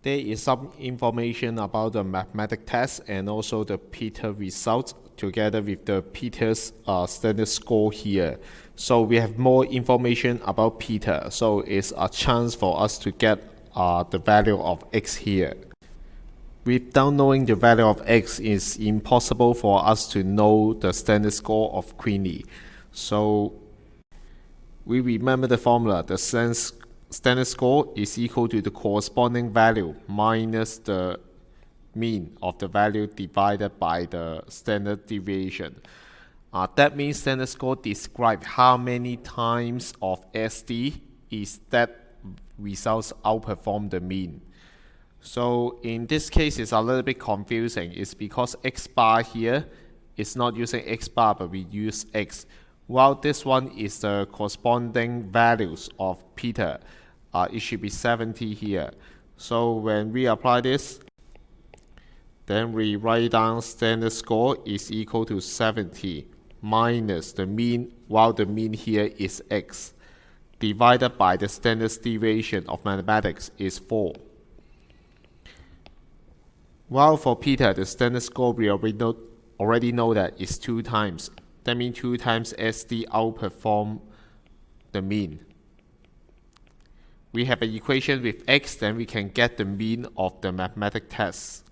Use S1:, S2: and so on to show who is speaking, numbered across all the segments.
S1: There is some information about the mathematics test and also the Peter results together with the Peter's standard score here. So we have more information about Peter. So it's a chance for us to get the value of x here. Without knowing the value of x, it's impossible for us to know the standard score of Queenie. So we remember the formula. The standard score is equal to the corresponding value minus the mean of the value divided by the standard deviation. That means standard score describes how many times of SD is that results outperform the mean. So in this case, it's a little bit confusing. It's because x bar here is not using x bar, but we use x. While this one is the corresponding values of Peter, it should be 70 here. So when we apply this, then we write down standard score is equal to 70 minus the mean, while the mean here is x, divided by the standard deviation of mathematics is 4. While for Peter, the standard score we already know that is 2 times. That means 2 times SD outperform the mean. We have an equation with x, then we can get the mean of the mathematics test.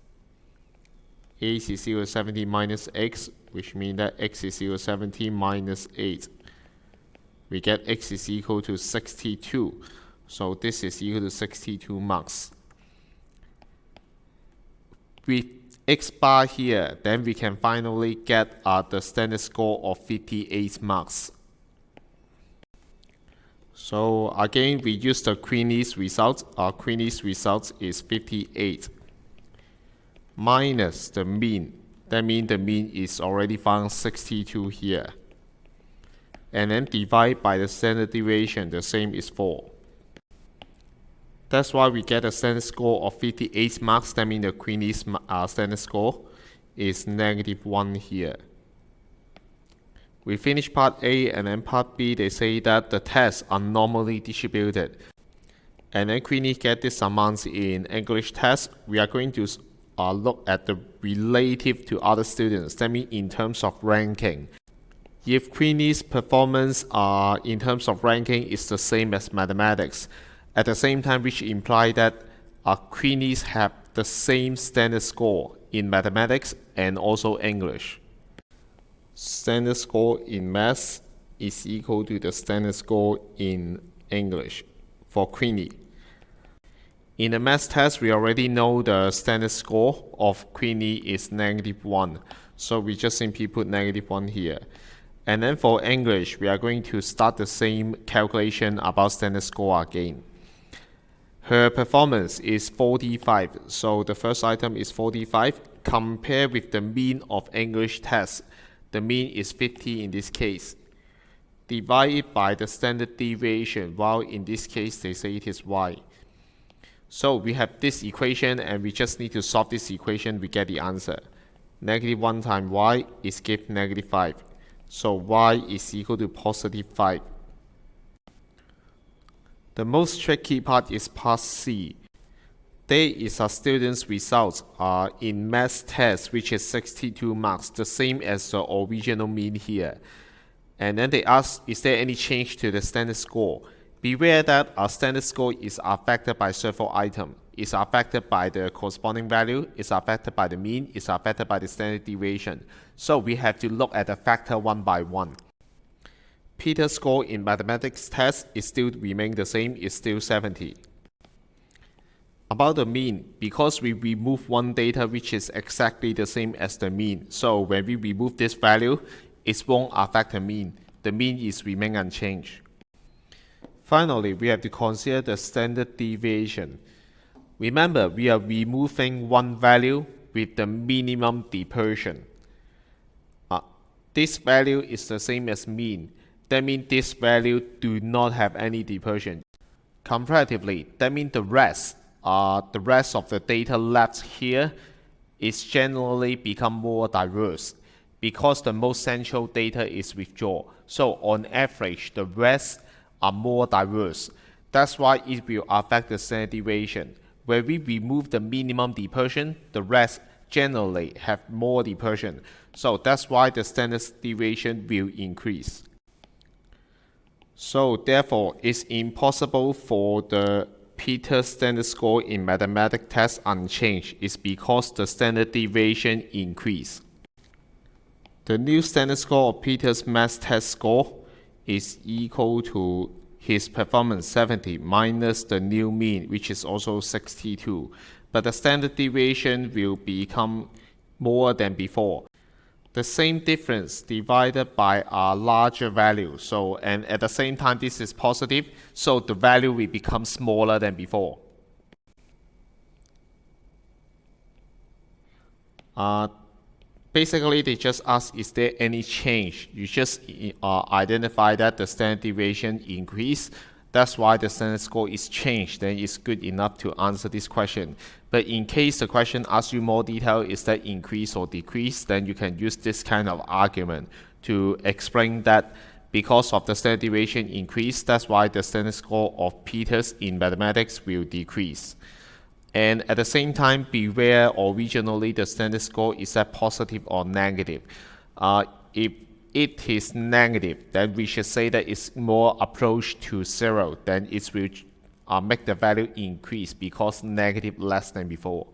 S1: A is equal to 70 minus x, which means that x is equal to 70 minus 8. We get x is equal to 62. So this is equal to 62 marks. With x bar here, then we can finally get the standard score of 58 marks. So again, we use the Queenie's result. Our Queenie's result is 58 minus the mean. That means the mean is already found 62 here. And then divide by the standard deviation, the same is 4. That's why we get a standard score of 58 marks. That means the Queenie's standard score is -1 here. We finish part A, and then part B, they say that the tests are normally distributed. And then Queenie get this amount in English test. We are going to look at the relative to other students. That means in terms of ranking. If Queenie's performance in terms of ranking is the same as mathematics, at the same time, which implies that Queenie's have the same standard score in mathematics and also English. Standard score in math is equal to the standard score in English for Queenie. In the math test, we already know the standard score of Queenie is -1. So we just simply put -1 here. And then for English, we are going to start the same calculation about standard score again. Her performance is 45, so the first item is 45. Compared with the mean of English test, the mean is 50 in this case. Divided by the standard deviation, while in this case they say it is y. So we have this equation, and we just need to solve this equation, we get the answer. -1 times y is give -5. So y is equal to +5. The most tricky part is part C. There is a student's results in math test, which is 62 marks, the same as the original mean here. And then they ask, is there any change to the standard score? Beware that our standard score is affected by several items. It's affected by the corresponding value, it's affected by the mean, it's affected by the standard deviation. So we have to look at the factor one by one. Peter's score in mathematics test is still remain the same, is still 70. About the mean, because we remove one data which is exactly the same as the mean, so when we remove this value, it won't affect the mean. The mean is remain unchanged. Finally, we have to consider the standard deviation. Remember, we are removing one value with the minimum dispersion. This value is the same as mean. That means this value do not have any dispersion. Comparatively, that means the rest of the data left here is generally become more diverse because the most central data is withdrawn. So on average, the rest are more diverse. That's why it will affect the standard deviation. when we remove the minimum dispersion, the rest generally have more dispersion. So that's why the standard deviation will increase. So therefore, it's impossible for the Peters standard score in mathematics test unchanged. It's because the standard deviation increase. The new standard score of Peters math test score is equal to his performance 70 minus the new mean, which is also 62. But the standard deviation will become more than before. The same difference divided by a larger value. So, and at the same time, this is positive, so the value will become smaller than before. Basically, they just ask, is there any change? You just identify that the standard deviation increased. That's why the standard score is changed. Then it's good enough to answer this question. But in case the question asks you more detail, is that increase or decrease? Then you can use this kind of argument to explain that because of the standard deviation increase, that's why the standard score of Peters in mathematics will decrease. And at the same time, beware originally the standard score is that positive or negative. If it is negative, then we should say that it's more approach to 0. Then it will make the value increase because negative less than before.